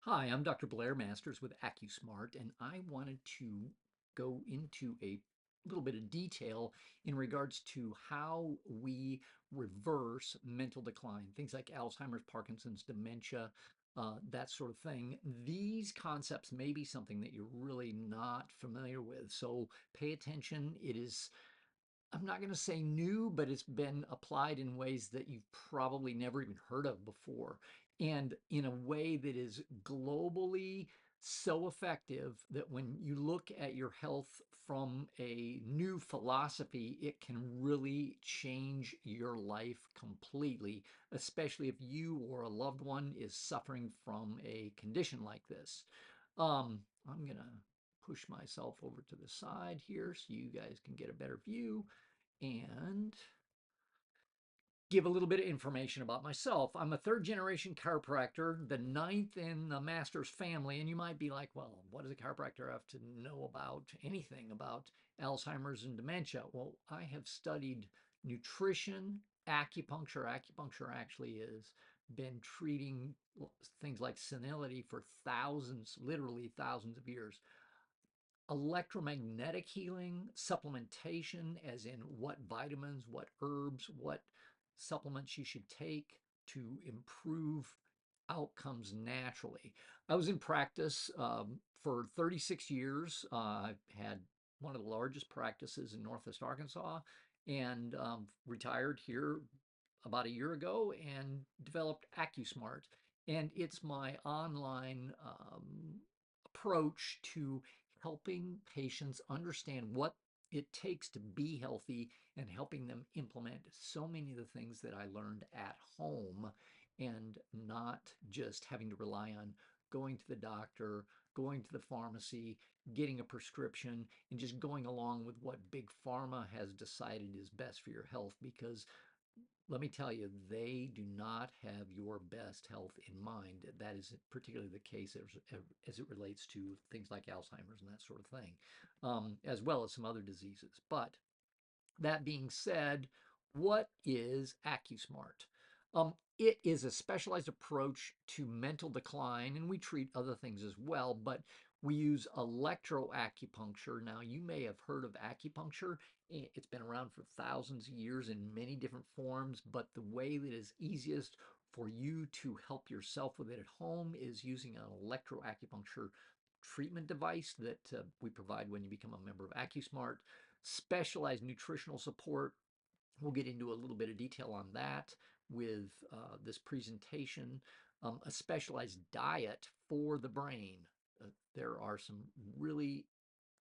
Hi, I'm Dr. Blair Masters with AcuSmart, and I wanted to go into a little bit of detail in regards to how we reverse mental decline, things like Alzheimer's, Parkinson's, dementia, that sort of thing. These concepts may be something that you're really not familiar with, so pay attention. It is I'm not going to say new, but it's been applied in ways that you've probably never even heard of before, and in a way that is globally so effective that when you look at your health from a new philosophy, it can really change your life completely, especially if you or a loved one is suffering from a condition like this. I'm going to push myself over to the side here so you guys can get a better view and give a little bit of information about myself. I'm a third generation chiropractor, the ninth in the master's family. And you might be like, well, what does a chiropractor have to know about anything about Alzheimer's and dementia? Well, I have studied nutrition, acupuncture. Acupuncture actually has been treating things like senility for thousands, literally thousands of years. Electromagnetic healing, supplementation, as in what vitamins, what herbs, what supplements you should take to improve outcomes naturally. I was in practice for 36 years. I've had one of the largest practices in Northwest Arkansas and retired here about a year ago and developed AcuSmart. And it's my online approach to helping patients understand what it takes to be healthy and helping them implement so many of the things that I learned at home and not just having to rely on going to the doctor, going to the pharmacy, getting a prescription, and just going along with what Big Pharma has decided is best for your health because let me tell you, they do not have your best health in mind. That is particularly the case as it relates to things like Alzheimer's and that sort of thing, as well as some other diseases. But that being said, what is AcuSmart? It is a specialized approach to mental decline, and we treat other things as well, but we use electroacupuncture. Now, you may have heard of acupuncture. It's been around for thousands of years in many different forms, but the way that is easiest for you to help yourself with it at home is using an electroacupuncture treatment device that we provide when you become a member of AcuSmart. Specialized nutritional support. We'll get into a little bit of detail on that with this presentation. A specialized diet for the brain. There are some really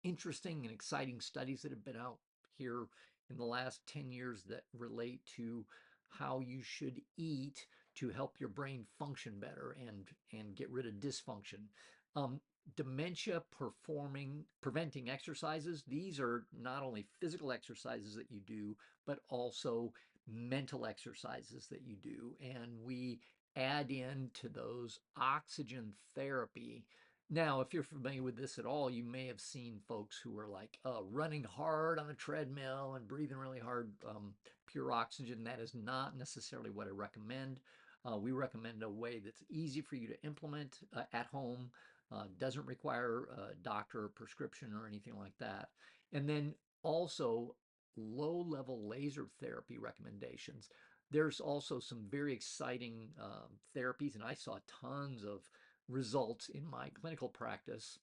interesting and exciting studies that have been out here in the last 10 years that relate to how you should eat to help your brain function better and get rid of dysfunction. Um, Dementia performing preventing exercises. These are not only physical exercises that you do, but also mental exercises that you do. And we add in to those oxygen therapy. Now, if you're familiar with this at all, you may have seen folks who are like running hard on a treadmill and breathing really hard, pure oxygen. That is not necessarily what I recommend. We recommend a way that's easy for you to implement at home, doesn't require a doctor or prescription or anything like that. And then also low-level laser therapy recommendations. There's also some very exciting therapies, and I saw tons of results in my clinical practice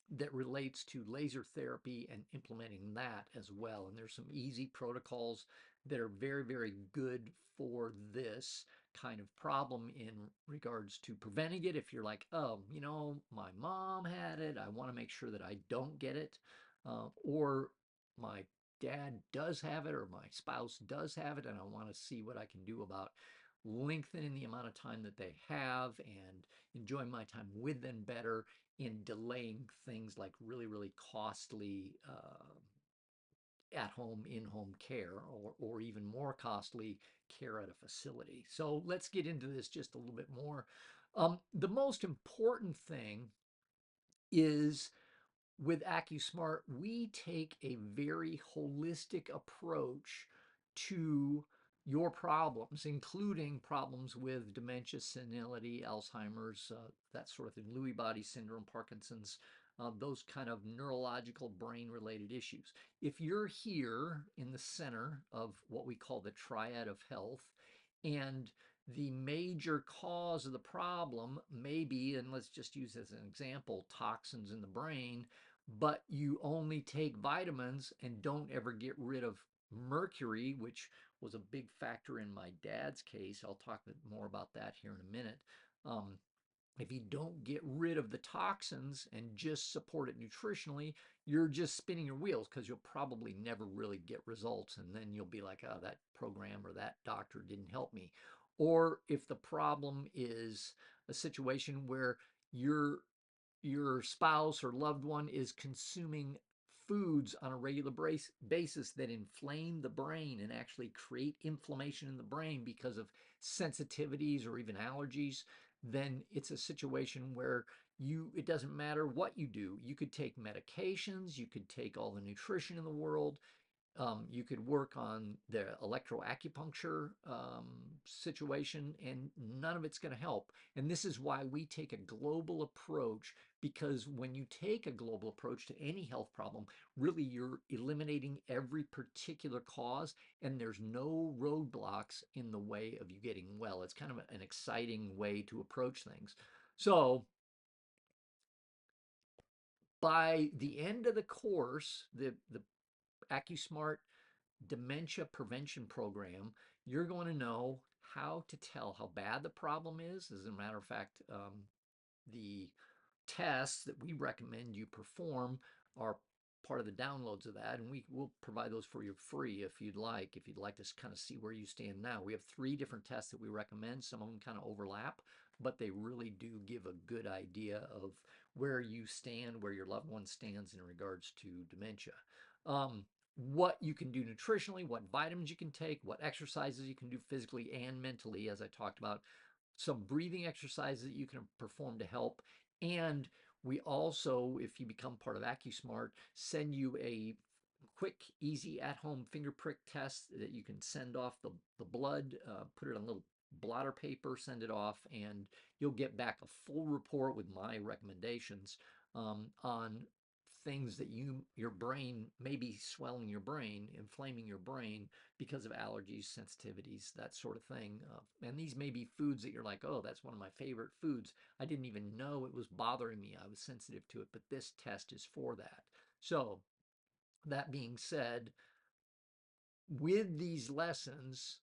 that relates to laser therapy and implementing that as well. And there's some easy protocols that are very, very good for this kind of problem in regards to preventing it. If you're like, oh, my mom had it, I want to make sure that I don't get it, or my dad does have it, or my spouse does have it, and I want to see what I can do about lengthening the amount of time that they have and enjoying my time with them better in delaying things like really, really costly at-home, in-home care, or even more costly care at a facility. So let's get into this just a little bit more. The most important thing is with AcuSmart, we take a very holistic approach to your problems, including problems with dementia, senility, Alzheimer's, that sort of thing, Lewy body syndrome, Parkinson's, those kind of neurological brain related issues. If you're here in the center of what we call the triad of health, and the major cause of the problem may be, and let's just use as an example, toxins in the brain, but you only take vitamins and don't ever get rid of mercury, which was a big factor in my dad's case. I'll talk more about that here in a minute. Um, if you don't get rid of the toxins and just support it nutritionally, you're just spinning your wheels because you'll probably never really get results. And then you'll be like, oh, that program or that doctor didn't help me. Or if the problem is a situation where you're your spouse or loved one is consuming foods on a regular basis that inflame the brain and actually create inflammation in the brain because of sensitivities or even allergies, then it's a situation where it doesn't matter what you do. You could take medications, you could take all the nutrition in the world, you could work on the electroacupuncture situation, and none of it's going to help. And this is why we take a global approach, because when you take a global approach to any health problem, really you're eliminating every particular cause, and there's no roadblocks in the way of you getting well. It's kind of an exciting way to approach things. So, by the end of the course, the AcuSmart dementia prevention program, you're going to know how to tell how bad the problem is. As a matter of fact, the tests that we recommend you perform are part of the downloads of that, and we will provide those for you free if you'd like. If you'd like to kind of see where you stand now, we have 3 different tests that we recommend. Some of them kind of overlap, but they really do give a good idea of where you stand, where your loved one stands in regards to dementia. What you can do nutritionally, what vitamins you can take, what exercises you can do physically and mentally, as I talked about, some breathing exercises that you can perform to help. And we also, if you become part of AcuSmart, send you a quick, easy at-home finger prick test that you can send off the blood, put it on a little blotter paper, send it off, and you'll get back a full report with my recommendations on things that your brain may be swelling your brain, inflaming your brain because of allergies, sensitivities, that sort of thing. And these may be foods that you're like, oh, that's one of my favorite foods. I didn't even know it was bothering me. I was sensitive to it, but this test is for that. So that being said, with these lessons,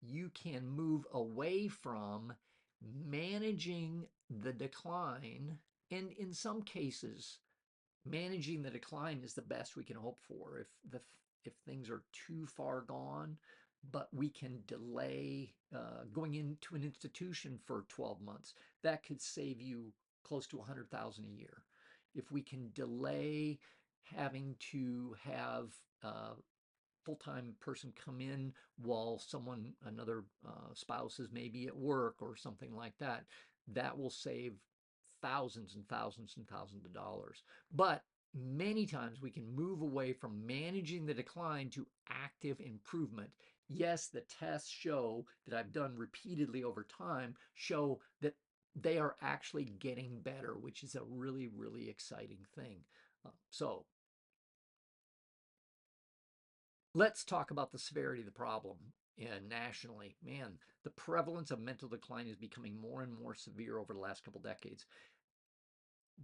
you can move away from managing the decline, and in some cases, managing the decline is the best we can hope for. If things are too far gone, but we can delay going into an institution for 12 months, that could save you close to 100,000 a year. If we can delay having to have full-time person come in while another spouse is maybe at work or something like that, that will save thousands and thousands and thousands of dollars. But many times we can move away from managing the decline to active improvement. Yes, the tests show that I've done repeatedly over time show that they are actually getting better, which is a really, really exciting thing. So let's talk about the severity of the problem. And nationally, man, the prevalence of mental decline is becoming more and more severe over the last couple decades.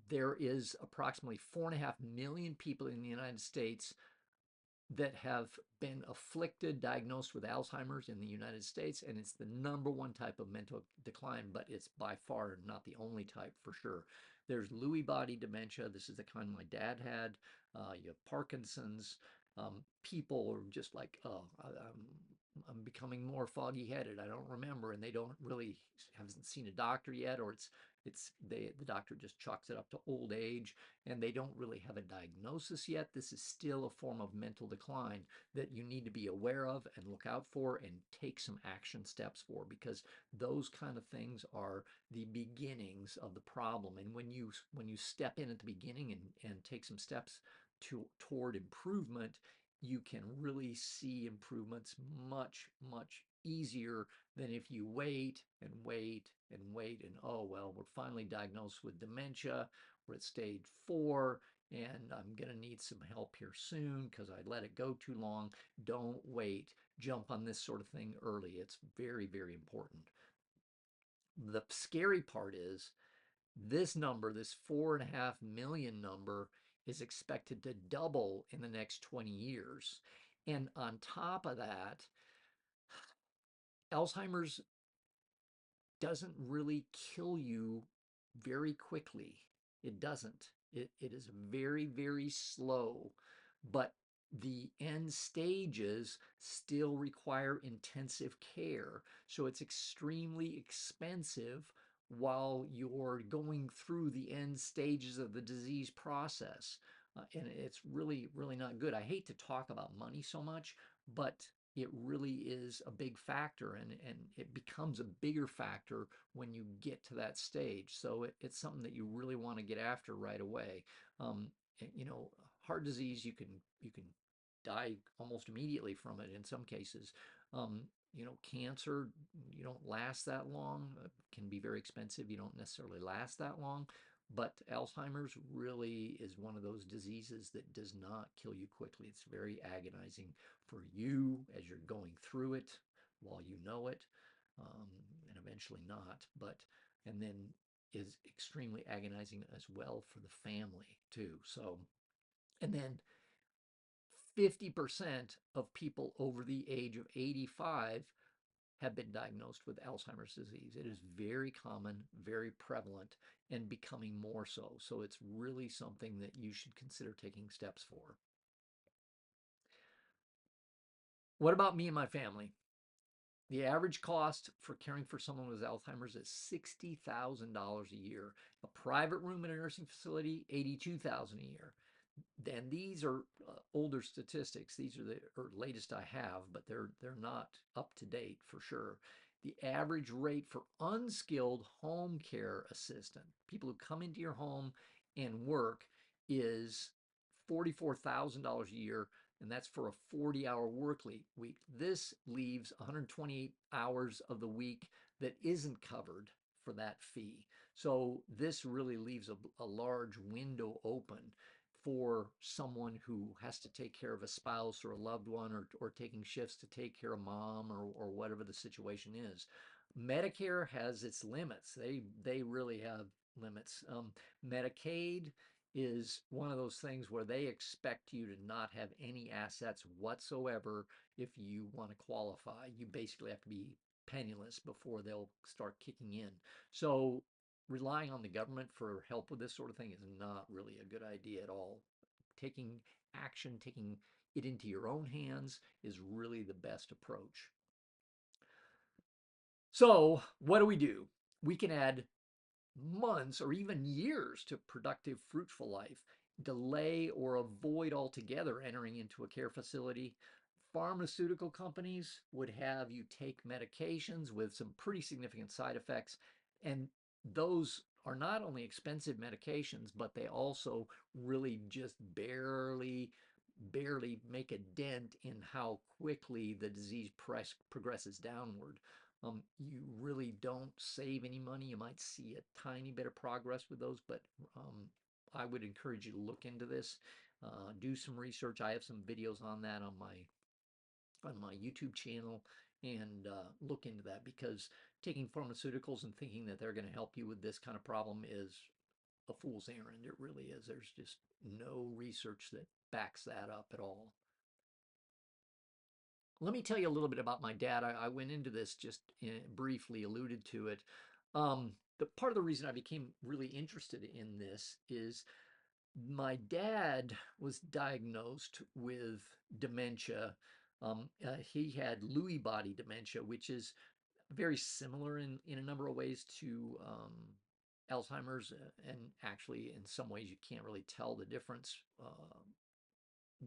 There is approximately 4.5 million people in the United States that have been afflicted, diagnosed with Alzheimer's in the United States, and it's the #1 type of mental decline, but it's by far not the only type for sure. There's Lewy body dementia. This is the kind my dad had. You have Parkinson's. People are just like, oh, I'm becoming more foggy-headed. I don't remember, and they don't really haven't seen a doctor yet, or the doctor just chalks it up to old age, and they don't really have a diagnosis yet. This is still a form of mental decline that you need to be aware of and look out for and take some action steps for, because those kind of things are the beginnings of the problem. And when you step in at the beginning and take some steps toward improvement, you can really see improvements much, much easier than if you wait and wait and wait and, oh, well, we're finally diagnosed with dementia. We're at stage 4 and I'm going to need some help here soon because I let it go too long. Don't wait. Jump on this sort of thing early. It's very, very important. The scary part is this number, this 4.5 million number, is expected to double in the next 20 years. And on top of that, Alzheimer's doesn't really kill you very quickly. It doesn't. It is very, very slow, but the end stages still require intensive care. So it's extremely expensive while you're going through the end stages of the disease process. And it's really, really not good. I hate to talk about money so much, but it really is a big factor, and it becomes a bigger factor when you get to that stage. So it's something that you really want to get after right away. Um, you know, heart disease, you can die almost immediately from it in some cases. You know, cancer, you don't last that long. Can be very expensive. You don't necessarily last that long. But Alzheimer's really is one of those diseases that does not kill you quickly. It's very agonizing for you as you're going through it while you know it, and eventually not. And then is extremely agonizing as well for the family too. So, and then 50% of people over the age of 85 have been diagnosed with Alzheimer's disease. It is very common, very prevalent, and becoming more so. So it's really something that you should consider taking steps for. What about me and my family? The average cost for caring for someone with Alzheimer's is $60,000 a year. A private room in a nursing facility, $82,000 a year. Then these are older statistics. These are the latest I have, but they're not up to date for sure. The average rate for unskilled home care assistant, people who come into your home and work, is $44,000 a year, and that's for a 40-hour work week. This leaves 128 hours of the week that isn't covered for that fee. So this really leaves a large window open for someone who has to take care of a spouse or a loved one, or taking shifts to take care of mom, or whatever the situation is. Medicare has its limits. They really have limits. Medicaid is one of those things where they expect you to not have any assets whatsoever if you want to qualify. You basically have to be penniless before they'll start kicking in. So relying on the government for help with this sort of thing is not really a good idea at all. Taking action, taking it into your own hands is really the best approach. So what do? We can add months or even years to productive, fruitful life, delay or avoid altogether entering into a care facility. Pharmaceutical companies would have you take medications with some pretty significant side effects, and those are not only expensive medications, but they also really just barely make a dent in how quickly the disease progresses downward. You really don't save any money. You might see a tiny bit of progress with those, but I would encourage you to look into this, do some research. I have some videos on that on my YouTube channel, and look into that, because taking pharmaceuticals and thinking that they're going to help you with this kind of problem is a fool's errand. It really is. There's just no research that backs that up at all. Let me tell you a little bit about my dad. I went into this just briefly, alluded to it. The part of the reason I became really interested in this is my dad was diagnosed with dementia. He had Lewy body dementia, which is very similar in a number of ways to Alzheimer's, and actually in some ways you can't really tell the difference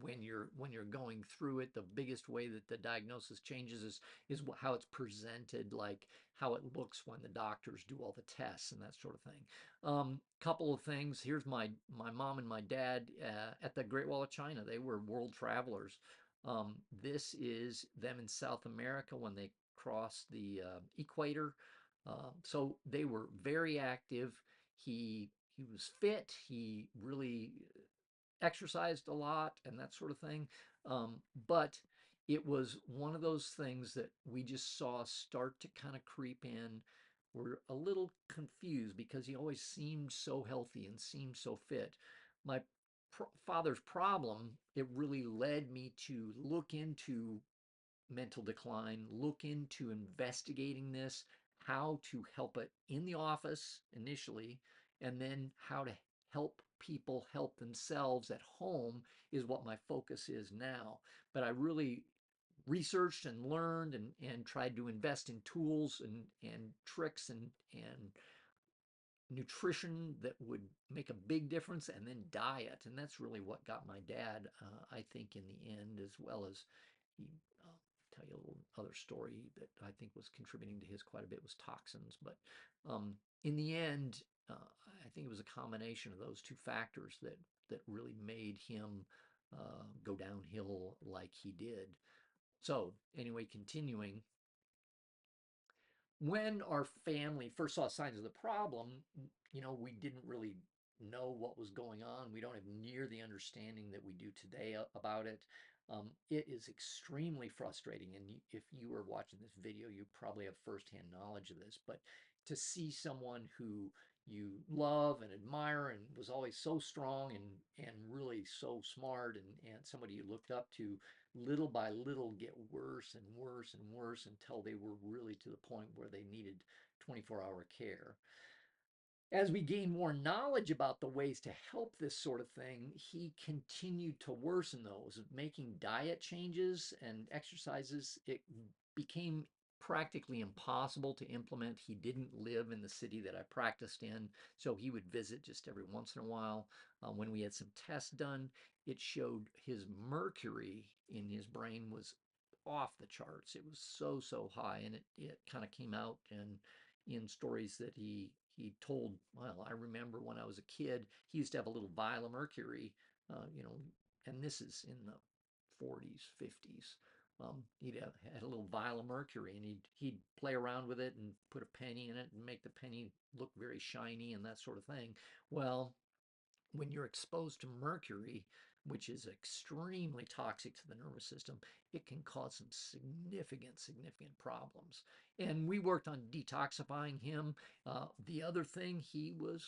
when you're going through it. The biggest way that the diagnosis changes is how it's presented, like how it looks when the doctors do all the tests and that sort of thing. Couple of things. Here's my mom and my dad at the Great Wall of China. They were world travelers. This is them in South America when they across the equator. So they were very active. He was fit. He really exercised a lot and that sort of thing. But it was one of those things that we just saw start to kind of creep in. We're a little confused because he always seemed so healthy and seemed so fit. My father's problem, it really led me to look into mental decline, look into investigating this, how to help it in the office initially, and then how to help people help themselves at home is what my focus is now. But I really researched and learned and tried to invest in tools and tricks and nutrition that would make a big difference, and then diet. And that's really what got my dad, I think, in the end, as well as he, I'll tell you a little other story that I think was contributing to his quite a bit was toxins. But in the end, I think it was a combination of those two factors that really made him go downhill like he did. So anyway, continuing, when our family first saw signs of the problem, we didn't really know what was going on. We don't have near the understanding that we do today about it. It is extremely frustrating. And if you are watching this video, you probably have firsthand knowledge of this. But to see someone who you love and admire and was always so strong and really so smart and somebody you looked up to, little by little get worse and worse and worse until they were really to the point where they needed 24-hour care. As we gained more knowledge about the ways to help this sort of thing, he continued to worsen those, making diet changes and exercises. It became practically impossible to implement. He didn't live in the city that I practiced in, so he would visit just every once in a while. When we had some tests done, it showed his mercury in his brain was off the charts. It was so high, and it kind of came out in stories that he told. Well, I remember when I was a kid, he used to have a little vial of mercury, and this is in the 40s, 50s. He'd had a little vial of mercury, and he'd play around with it and put a penny in it and make the penny look very shiny and that sort of thing. Well, when you're exposed to mercury, which is extremely toxic to the nervous system, it can cause some significant problems. And we worked on detoxifying him. The other thing, he was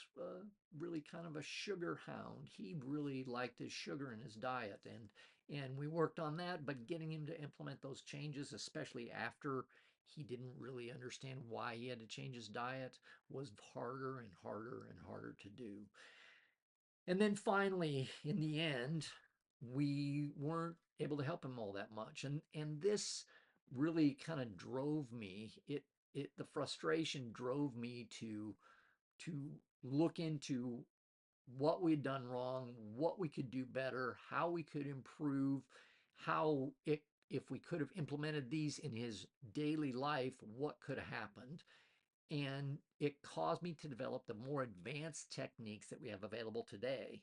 really kind of a sugar hound. He really liked his sugar in his diet, and we worked on that, but getting him to implement those changes, especially after he didn't really understand why he had to change his diet, was harder and harder and harder to do. And then finally, in the end, we weren't able to help him all that much. And this really kind of drove me. The frustration drove me to look into what we'd done wrong, what we could do better, how we could improve, how it if we could have implemented these in his daily life, what could have happened. And it caused me to develop the more advanced techniques that we have available today.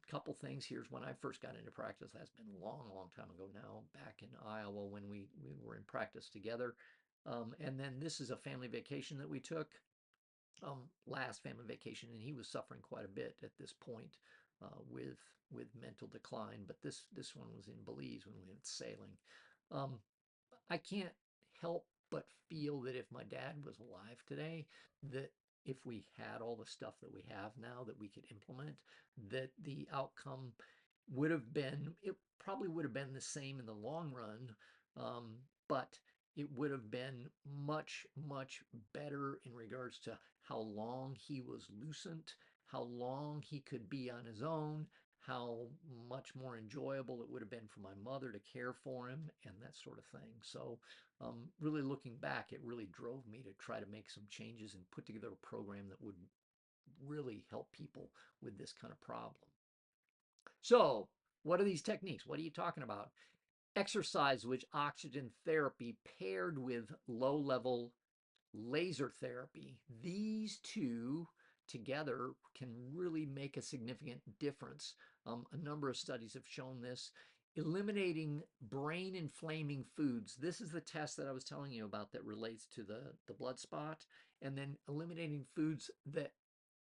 Couple things. Here's when I first got into practice. That's been a long time ago now, back in Iowa when we were in practice together. And then this is a family vacation that we took, last family vacation, and he was suffering quite a bit at this point with mental decline. But this one was in Belize when we went sailing. Um, I can't help but feel that if my dad was alive today, that if we had all the stuff that we have now that we could implement, that the outcome it probably would have been the same in the long run, but it would have been much better in regards to how long he was lucent, how long he could be on his own, how much more enjoyable it would have been for my mother to care for him and that sort of thing. So really looking back, it really drove me to try to make some changes and put together a program that would really help people with this kind of problem. So what are these techniques? What are you talking about? Exercise with oxygen therapy paired with low-level laser therapy. These two together can really make a significant difference. A number of studies have shown this. eliminating brain inflaming foods. This is the test that I was telling you about that relates to the blood spot, and then eliminating foods that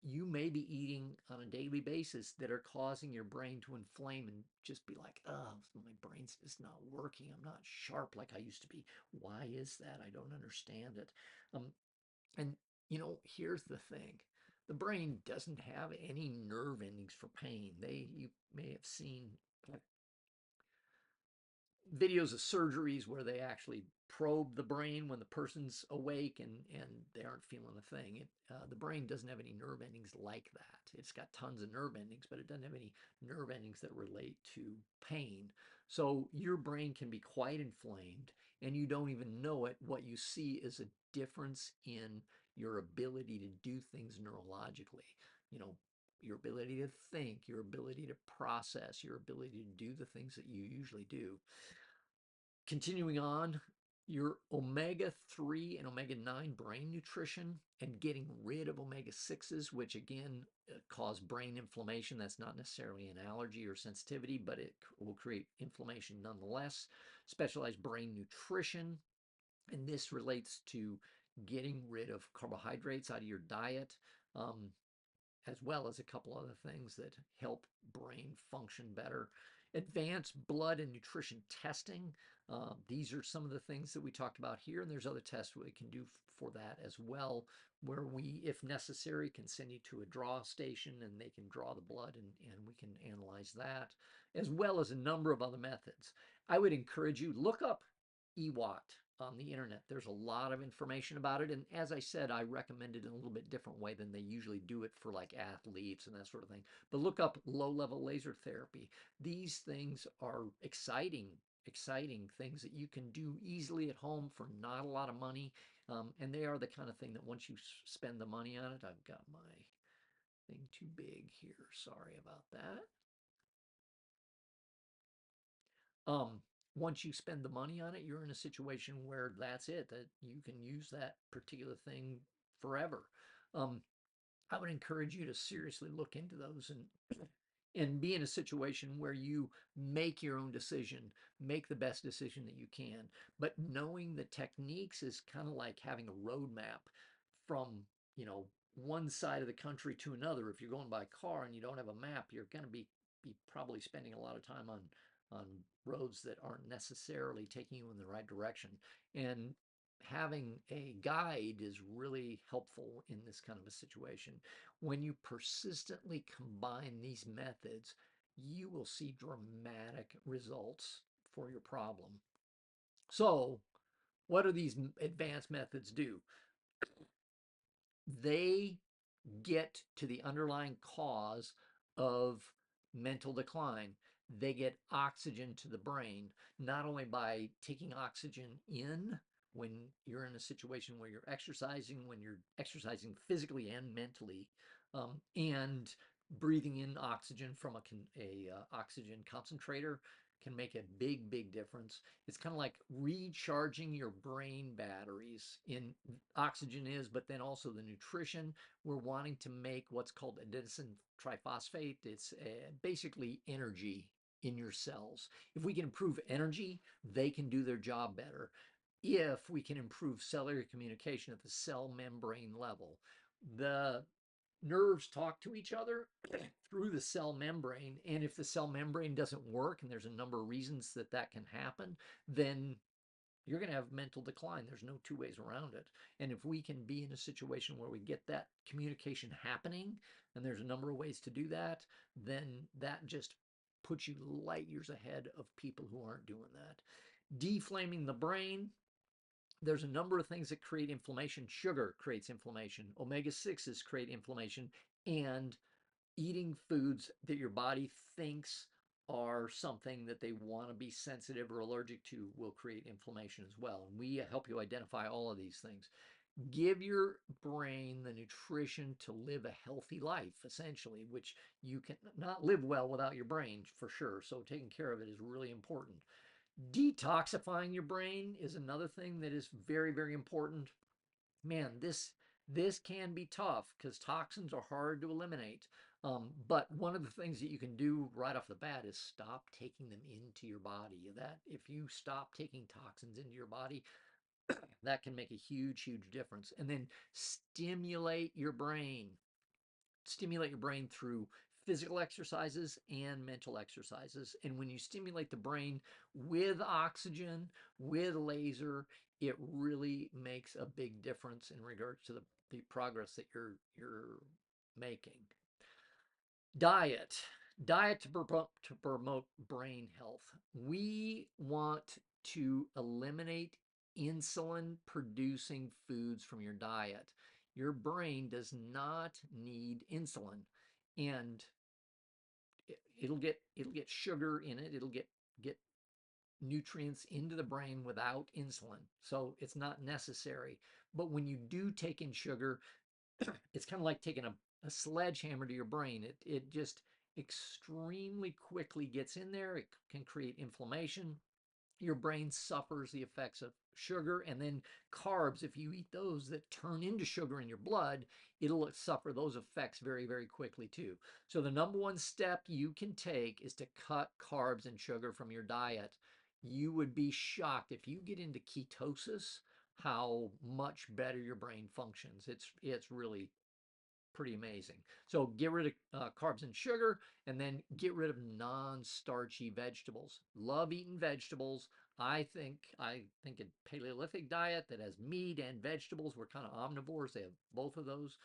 you may be eating on a daily basis that are causing your brain to inflame and just be like, oh, my brain's just not working. I'm not sharp like I used to be. Why is that? I don't understand it. Um, and here's the thing. The brain doesn't have any nerve endings for pain. You may have seen videos of surgeries where they actually probe the brain when the person's awake and they aren't feeling a thing. The brain doesn't have any nerve endings like that. It's got tons of nerve endings, but it doesn't have any nerve endings that relate to pain. So your brain can be quite inflamed and you don't even know it. What you see is a difference in your ability to do things neurologically. You know, your ability to think, your ability to process, your ability to do the things that you usually do. Continuing on, your omega-3 and omega-9 brain nutrition and getting rid of omega-6s, which again cause brain inflammation. That's not necessarily an allergy or sensitivity, but it will create inflammation nonetheless. Specialized brain nutrition, and this relates to getting rid of carbohydrates out of your diet. As well as a couple other things that help brain function better. Advanced blood and nutrition testing. These are some of the things that we talked about here, and there's other tests we can do for that as well, where we, if necessary, can send you to a draw station and they can draw the blood and we can analyze that, as well as a number of other methods. I would encourage you, look up EWAT on the internet. There's a lot of information about it. And as I said, I recommend it in a little bit different way than they usually do it for like athletes and that sort of thing. But look up low-level laser therapy. These things are exciting things that you can do easily at home for not a lot of money. And they are the kind of thing that once you spend the money on it, I've got my thing too big here. Sorry about that. Um, Once you spend the money on it, you're in a situation where that's it, that you can use that particular thing forever. Um, I would encourage you to seriously look into those and be in a situation where you make your own decision, make the best decision that you can. But knowing the techniques is kind of like having a roadmap from, one side of the country to another. If you're going by car and you don't have a map, you're going to be probably spending a lot of time on roads that aren't necessarily taking you in the right direction. And having a guide is really helpful in this kind of a situation. When you persistently combine these methods, you will see dramatic results for your problem. So, what do these advanced methods do? They get to the underlying cause of mental decline. They get oxygen to the brain, not only by taking oxygen in when you're in a situation where you're exercising, when you're exercising physically and mentally, and breathing in oxygen from a oxygen concentrator can make a big difference. It's kind of like recharging your brain batteries. In oxygen is, but then also the nutrition. We're wanting to make what's called adenosine triphosphate. It's basically energy in your cells. If we can improve energy, they can do their job better. If we can improve cellular communication at the cell membrane level, the nerves talk to each other through the cell membrane. And if the cell membrane doesn't work, and there's a number of reasons that that can happen, then you're going to have mental decline. There's no two ways around it. And if we can be in a situation where we get that communication happening, and there's a number of ways to do that, then that just puts you light years ahead of people who aren't doing that. Deflaming the brain, there's a number of things that create inflammation. Sugar creates inflammation. Omega-6s create inflammation. And eating foods that your body thinks are something that they want to be sensitive or allergic to will create inflammation as well. And we help you identify all of these things. Give your brain the nutrition to live a healthy life, essentially, which you can not live well without your brain for sure. So taking care of it is really important. Detoxifying your brain is another thing that is very important. Man, this This can be tough because toxins are hard to eliminate. But one of the things that you can do right off the bat is stop taking them into your body. That if you stop taking toxins into your body, that can make a huge, huge difference. And then stimulate your brain. Stimulate your brain through physical exercises and mental exercises. And when you stimulate the brain with oxygen, with laser, it really makes a big difference in regards to the progress that you're making. Diet. Diet to promote brain health. We want to eliminate insulin producing foods from your diet. Your brain does not need insulin, and it'll get sugar in it. It'll get nutrients into the brain without insulin. So it's not necessary. But when you do take in sugar, it's kind of like taking a sledgehammer to your brain. It just extremely quickly gets in there. It can create inflammation. Your brain suffers the effects of sugar, and then carbs, if you eat those that turn into sugar in your blood, it'll suffer those effects very, very quickly too. So the number one step you can take is to cut carbs and sugar from your diet. You would be shocked if you get into ketosis how much better your brain functions. It's really pretty amazing. So get rid of carbs and sugar, and then get rid of non-starchy vegetables. Love eating vegetables. I think a Paleolithic diet that has meat and vegetables, we're kind of omnivores. They have both of those,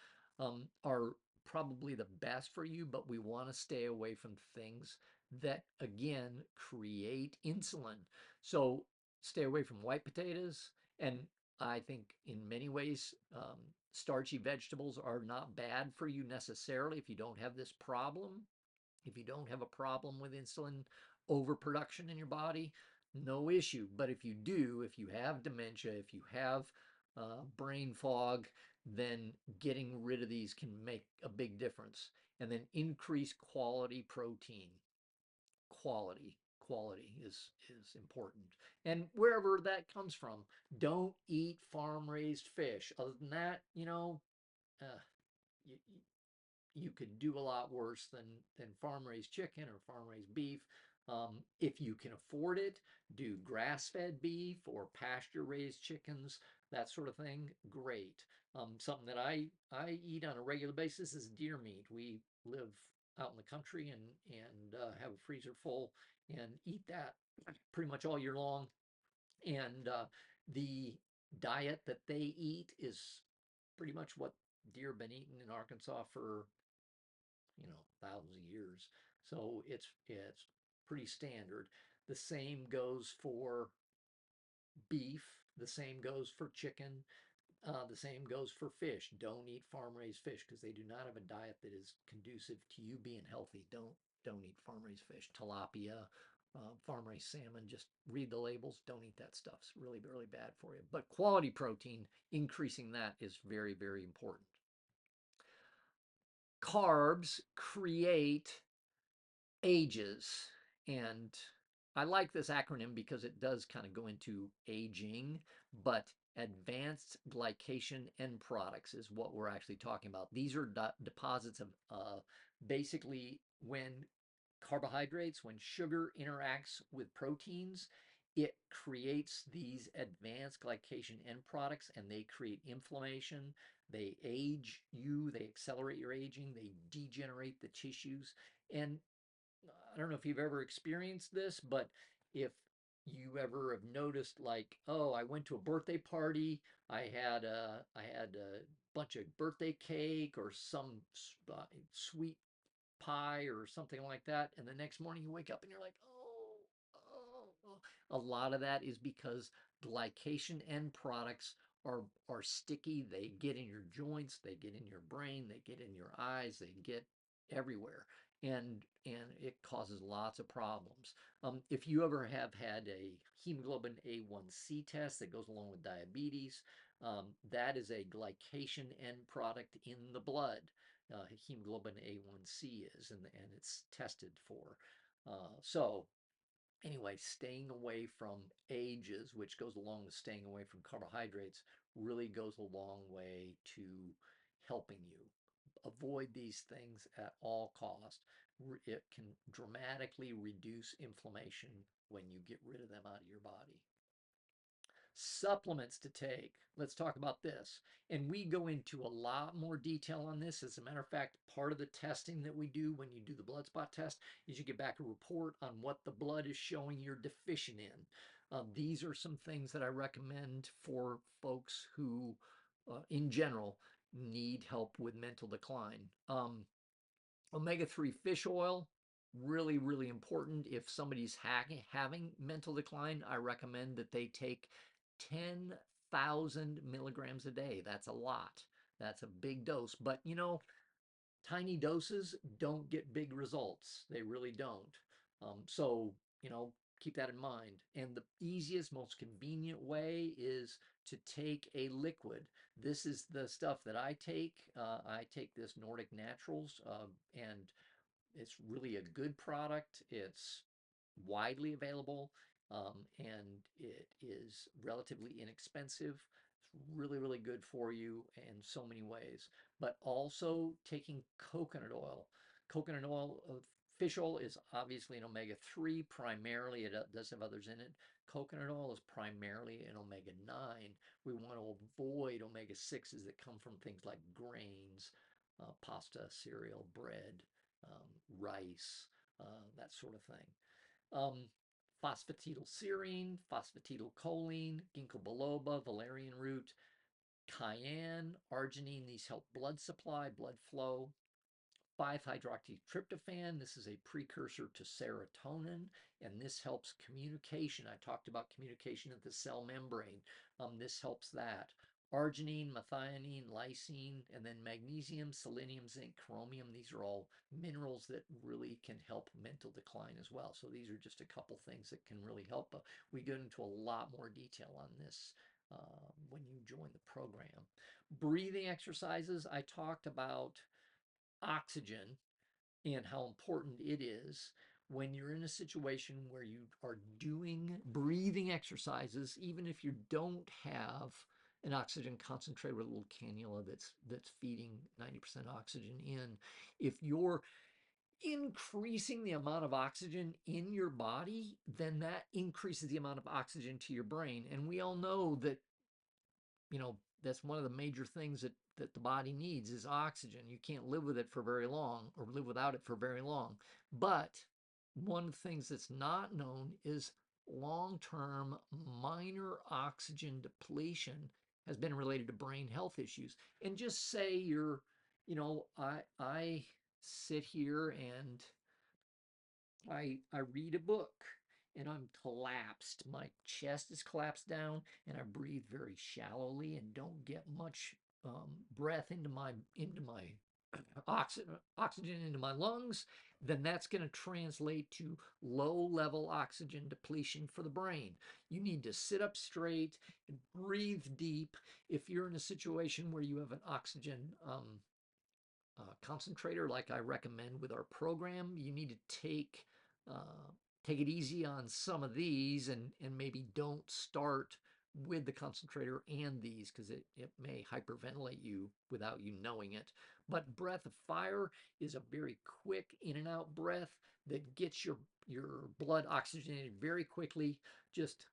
are probably the best for you, but we want to stay away from things that again create insulin. So stay away from white potatoes, and I think in many ways, starchy vegetables are not bad for you necessarily if you don't have this problem. If you don't have a problem with insulin overproduction in your body, no issue. But if you do, if you have dementia, if you have brain fog, then getting rid of these can make a big difference. And then increase quality protein. Quality is important, and wherever that comes from. Don't eat farm raised fish. Other than that, uh, you, you could do a lot worse than farm raised chicken or farm raised beef. If you can afford it, do grass fed beef or pasture raised chickens, that sort of thing. Great. Something that I eat on a regular basis is deer meat. We live out in the country and have a freezer full and eat that pretty much all year long. And the diet that they eat is pretty much what deer have been eating in Arkansas for thousands of years. So it's pretty standard. The same goes for beef. The same goes for chicken. The same goes for fish. Don't eat farm raised fish because they do not have a diet that is conducive to you being healthy. Don't eat farm raised fish. Tilapia, farm raised salmon. Just read the labels. Don't eat that stuff. It's really, really bad for you. But quality protein, increasing that is very, very important. Carbs create ages. And I like this acronym because it does kind of go into aging, but advanced glycation end products is what we're actually talking about. These are deposits of basically when carbohydrates, when sugar interacts with proteins, it creates these advanced glycation end products and they create inflammation. They age you, they accelerate your aging, they degenerate the tissues. And I don't know if you've ever experienced this, but if you ever have noticed, like, oh, I went to a birthday party, I had a bunch of birthday cake or some sweet pie or something like that, and the next morning you wake up and you're like, oh. A lot of that is because glycation end products are sticky. They get in your joints, they get in your brain, they get in your eyes, they get everywhere, and it causes lots of problems. If you ever have had a hemoglobin A1C test that goes along with diabetes, that is a glycation end product in the blood. Hemoglobin A1C is, and it's tested for. So anyway, staying away from ages, which goes along with staying away from carbohydrates, really goes a long way to helping you. Avoid these things at all cost. It can dramatically reduce inflammation when you get rid of them out of your body. Supplements to take. Let's talk about this. And we go into a lot more detail on this. As a matter of fact, part of the testing that we do when you do the blood spot test is you get back a report on what the blood is showing you're deficient in. These are some things that I recommend for folks who, in general, need help with mental decline. Omega-3 fish oil, really, really important. If somebody's having mental decline, I recommend that they take 10,000 milligrams a day. That's a lot. That's a big dose. But you know, tiny doses don't get big results. They really don't. So, you know, keep that in mind. And the easiest, most convenient way is to take a liquid. This is the stuff that I take. I take this Nordic Naturals, and it's really a good product. It's widely available, and it is relatively inexpensive. It's really, really good for you in so many ways. But also taking coconut oil. Coconut oil, fish oil is obviously an omega-3 primarily. It does have others in it. Coconut oil is primarily an omega-9. We want to avoid omega-6s that come from things like grains, pasta, cereal, bread, rice, that sort of thing. Um, Phosphatidylserine, phosphatidylcholine, ginkgo biloba, valerian root, cayenne, arginine. These help blood supply, blood flow. 5-hydroxytryptophan. This is a precursor to serotonin, and this helps communication. I talked about communication at the cell membrane. This helps that. Arginine, methionine, lysine, and then magnesium, selenium, zinc, chromium. These are all minerals that really can help mental decline as well. So these are just a couple things that can really help. But we go into a lot more detail on this when you join the program. Breathing exercises, I talked about oxygen and how important it is when you're in a situation where you are doing breathing exercises, even if you don't have an oxygen concentrator with a little cannula that's feeding 90% oxygen in. If you're increasing the amount of oxygen in your body, then that increases the amount of oxygen to your brain. And we all know that, you know, that's one of the major things that the body needs is oxygen. You can't live with it for very long or live without it for very long. But one of the things that's not known is long-term minor oxygen depletion has been related to brain health issues. And just say you're, you know, I sit here and I read a book and I'm collapsed. My chest is collapsed down and I breathe very shallowly and don't get much breath into my oxygen into my lungs. Then that's going to translate to low level oxygen depletion for the brain. You need to sit up straight and breathe deep. If you're in a situation where you have an oxygen concentrator like I recommend with our program, you need to take it easy on some of these and maybe don't start with the concentrator and these because it may hyperventilate you without you knowing it. But breath of fire is a very quick in and out breath that gets your blood oxygenated very quickly. Just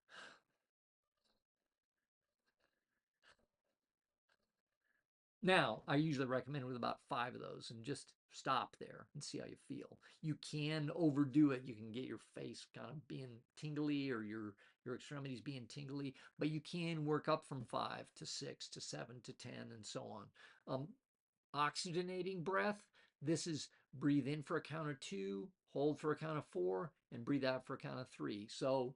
now, I usually recommend with about 5 of those and just stop there and see how you feel. You can overdo it. You can get your face kind of being tingly or your extremities being tingly, but you can work up from 5 to 6 to 7 to 10 and so on. Oxygenating breath, this is breathe in for a count of 2, hold for a count of 4, and breathe out for a count of 3. So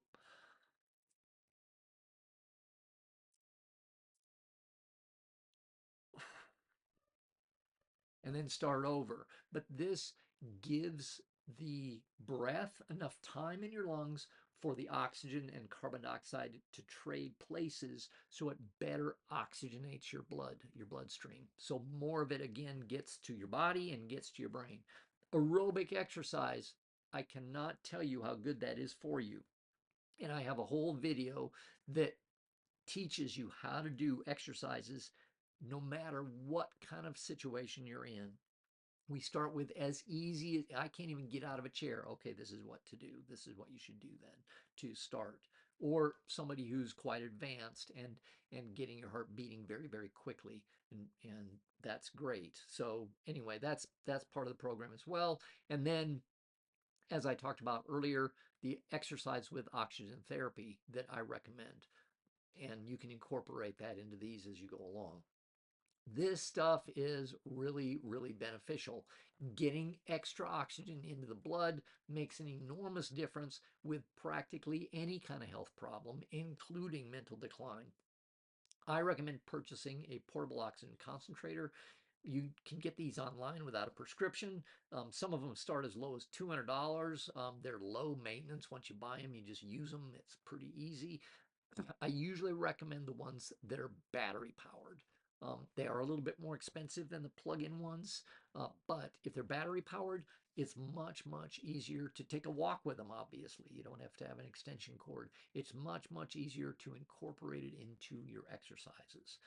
and then start over. But this gives the breath enough time in your lungs for the oxygen and carbon dioxide to trade places so it better oxygenates your bloodstream. So more of it again gets to your body and gets to your brain. Aerobic exercise, I cannot tell you how good that is for you. And I have a whole video that teaches you how to do exercises no matter what kind of situation you're in. We start with as easy as I can't even get out of a chair. Okay, this is what to do. This is what you should do then to start. Or somebody who's quite advanced and getting your heart beating very, very quickly. And that's great. So anyway, that's part of the program as well. And then as I talked about earlier, the exercise with oxygen therapy that I recommend. And you can incorporate that into these as you go along. This stuff is really, really beneficial. Getting extra oxygen into the blood makes an enormous difference with practically any kind of health problem, including mental decline. I recommend purchasing a portable oxygen concentrator. You can get these online without a prescription. Some of them start as low as $200. They're low maintenance. Once you buy them, you just use them. It's pretty easy. I usually recommend the ones that are battery powered. They are a little bit more expensive than the plug-in ones, but if they're battery powered, it's much, much easier to take a walk with them, obviously. You don't have to have an extension cord. It's much, much easier to incorporate it into your exercises.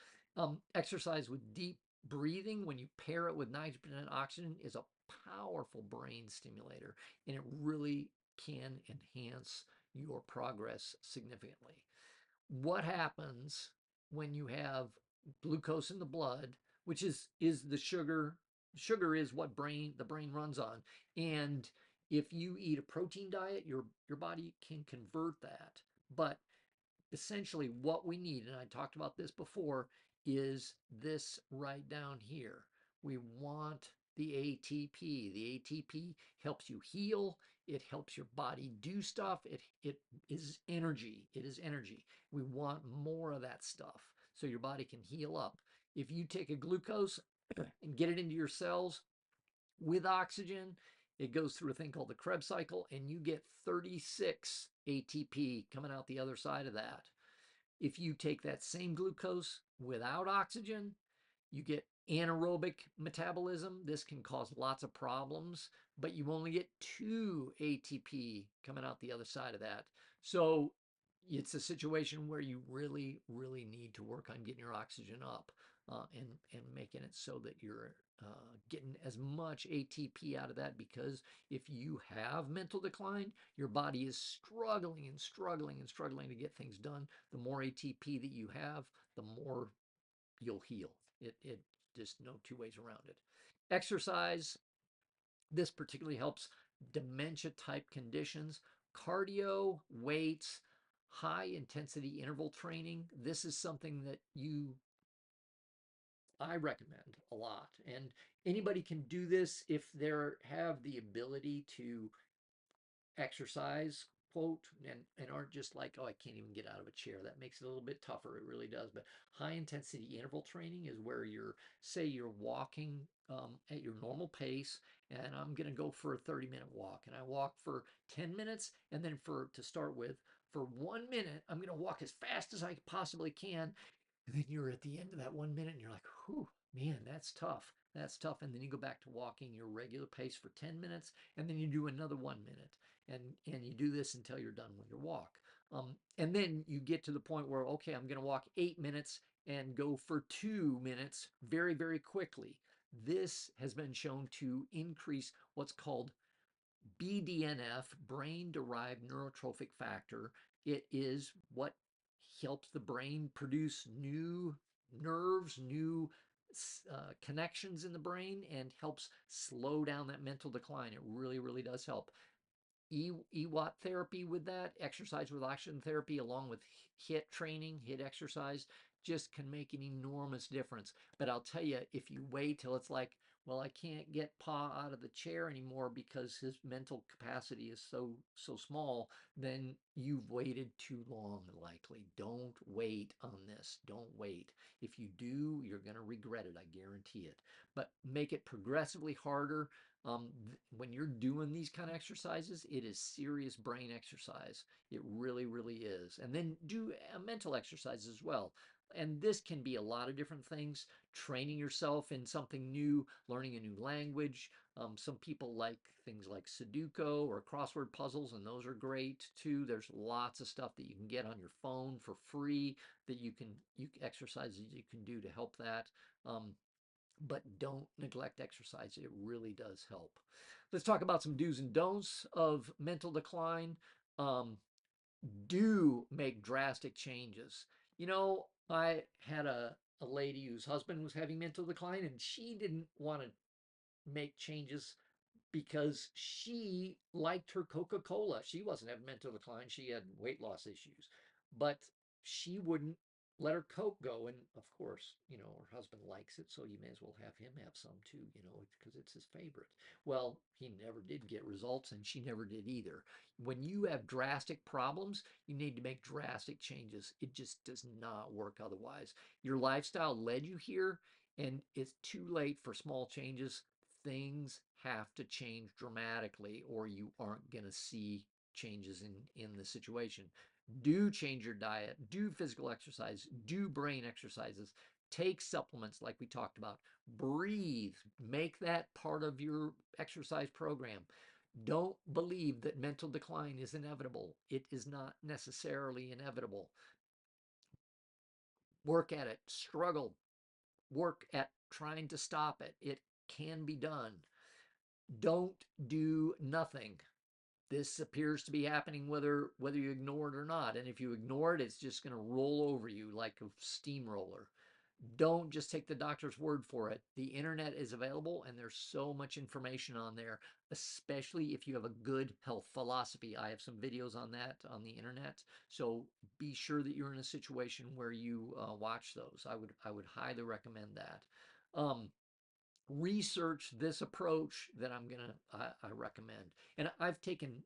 Exercise with deep breathing, when you pair it with nitrogen and oxygen, is a powerful brain stimulator, and it really can enhance your progress significantly. What happens when you have glucose in the blood, which is the sugar? Sugar is what the brain runs on. And if you eat a protein diet, your body can convert that. But essentially what we need, and I talked about this before, is this right down here. We want the ATP. The ATP helps you heal. It helps your body do stuff. It is energy. It is energy. We want more of that stuff so your body can heal up. If you take a glucose and get it into your cells with oxygen, it goes through a thing called the Krebs cycle, and you get 36 ATP coming out the other side of that. If you take that same glucose without oxygen, you get anaerobic metabolism. This can cause lots of problems, but you only get 2 ATP coming out the other side of that. So it's a situation where you really, really need to work on getting your oxygen up and making it so that you're getting as much ATP out of that, because if you have mental decline, your body is struggling and struggling and struggling to get things done. The more ATP that you have, the more you'll heal. It just no two ways around it. Exercise, this particularly helps dementia type conditions. Cardio, weights, high intensity interval training. This is something that I recommend a lot. And anybody can do this if they have the ability to exercise, quote, and aren't just like, oh, I can't even get out of a chair. That makes it a little bit tougher. It really does. But high intensity interval training is where say you're walking at your normal pace, and I'm going to go for a 30-minute walk. And I walk for 10 minutes, and then to start with, for 1 minute, I'm going to walk as fast as I possibly can. And then you're at the end of that 1 minute and you're like, whew, man, that's tough. That's tough. And then you go back to walking your regular pace for 10 minutes, and then you do another 1 minute. And you do this until you're done with your walk. And then you get to the point where, okay, I'm going to walk 8 minutes and go for 2 minutes very, very quickly. This has been shown to increase what's called BDNF, brain-derived neurotrophic factor. It is what helps the brain produce new nerves, new connections in the brain, and helps slow down that mental decline. It really, really does help. EWAT therapy with that, exercise with oxygen therapy, along with HIIT training, HIIT exercise, just can make an enormous difference. But I'll tell you, if you wait till it's like, well, I can't get Pa out of the chair anymore because his mental capacity is so small, then you've waited too long, likely. Don't wait on this. Don't wait. If you do, you're going to regret it. I guarantee it. But make it progressively harder. When you're doing these kind of exercises, it is serious brain exercise. It really, really is. And then do mental exercise as well. And this can be a lot of different things: training yourself in something new, learning a new language. Some people like things like Sudoku or crossword puzzles, and those are great too. There's lots of stuff that you can get on your phone for free that you exercises you can do to help that. Um, but don't neglect exercise. It really does help. Let's talk about some do's and don'ts of mental decline. Um, do make drastic changes. I had a lady whose husband was having mental decline, and she didn't want to make changes because she liked her Coca-Cola. She wasn't having mental decline, she had weight loss issues, but she wouldn't let her Coke go. And of course, her husband likes it, so you may as well have him have some too, because it's his favorite. Well, he never did get results, and she never did either. When you have drastic problems, you need to make drastic changes. It just does not work otherwise. Your lifestyle led you here, and it's too late for small changes. Things have to change dramatically, or you aren't going to see changes in the situation. Do change your diet, do physical exercise, do brain exercises, take supplements like we talked about, breathe, make that part of your exercise program. Don't believe that mental decline is inevitable. It is not necessarily inevitable. Work at it, struggle, work at trying to stop it. It can be done. Don't do nothing. This appears to be happening whether you ignore it or not. And if you ignore it, it's just going to roll over you like a steamroller. Don't just take the doctor's word for it. The internet is available, and there's so much information on there, especially if you have a good health philosophy. I have some videos on that on the internet, so be sure that you're in a situation where you watch those. I would highly recommend that. Research this approach that I recommend. And I've taken,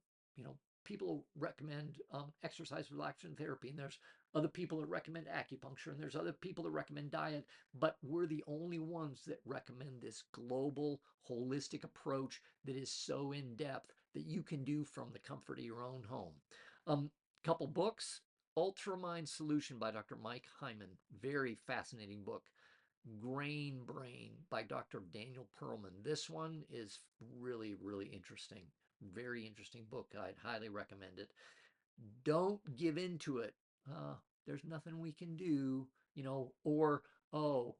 people recommend exercise relaxation therapy, and there's other people that recommend acupuncture, and there's other people that recommend diet, but we're the only ones that recommend this global holistic approach that is so in depth that you can do from the comfort of your own home. Couple books: Ultramind Solution by Dr. Mike Hyman, very fascinating book. Grain Brain by Dr. Daniel Perlman. This one is really, really interesting. Very interesting book. I'd highly recommend it. Don't give in to it. There's nothing we can do, or, oh,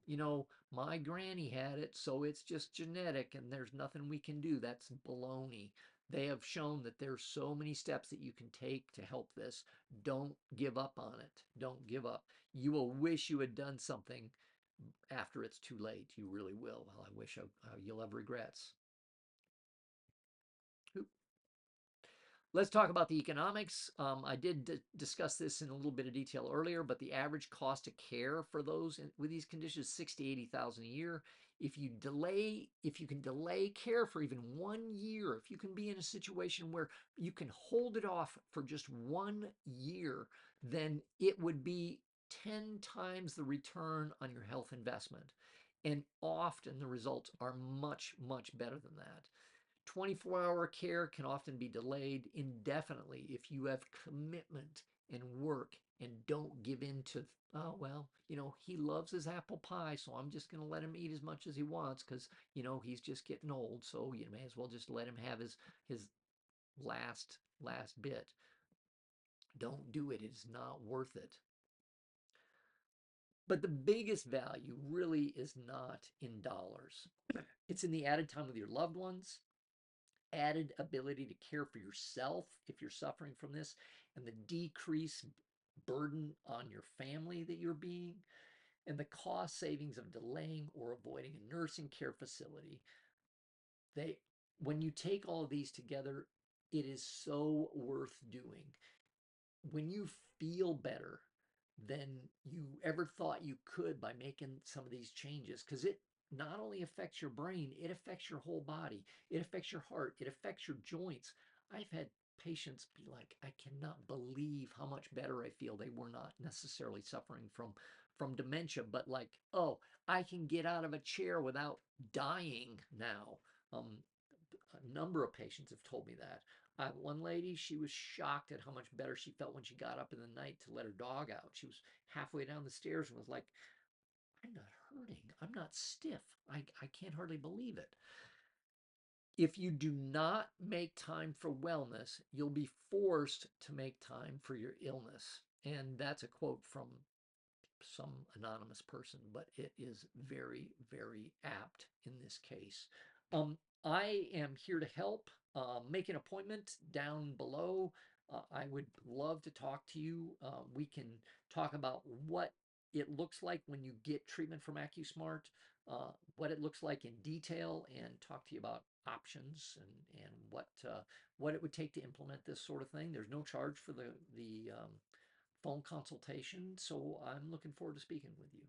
my granny had it, so it's just genetic and there's nothing we can do. That's baloney. They have shown that there's so many steps that you can take to help this. Don't give up on it. Don't give up. You will wish you had done something after it's too late. You really will. Well, I wish you'll have regrets. Let's talk about the economics. I did discuss this in a little bit of detail earlier, but the average cost of care for those with these conditions is 60, 80,000 a year. If you can delay care for even 1 year, if you can be in a situation where you can hold it off for just 1 year, then it would be 10 times the return on your health investment. And often the results are much, much better than that. 24-hour care can often be delayed indefinitely if you have commitment and work and don't give in to, oh, well, he loves his apple pie, so I'm just going to let him eat as much as he wants because, he's just getting old. So you may as well just let him have his last bit. Don't do it. It's not worth it. But the biggest value really is not in dollars. It's in the added time with your loved ones, added ability to care for yourself if you're suffering from this, and the decreased burden on your family that you're being, and the cost savings of delaying or avoiding a nursing care facility. They, when you take all of these together, it is so worth doing. When you feel better than you ever thought you could by making some of these changes, because it not only affects your brain, it affects your whole body, it affects your heart, it affects your joints. I've had patients be like, I cannot believe how much better I feel. They were not necessarily suffering from dementia, but like, oh, I can get out of a chair without dying now. A number of patients have told me that. One lady, she was shocked at how much better she felt when she got up in the night to let her dog out. She was halfway down the stairs and was like, I'm not hurting. I'm not stiff. I can't hardly believe it. If you do not make time for wellness, you'll be forced to make time for your illness. And that's a quote from some anonymous person, but it is very, very apt in this case. Um, I am here to help. Make an appointment down below. I would love to talk to you. We can talk about what it looks like when you get treatment from AcuSmart, what it looks like in detail, and talk to you about options and what it would take to implement this sort of thing. There's no charge for the phone consultation. So I'm looking forward to speaking with you.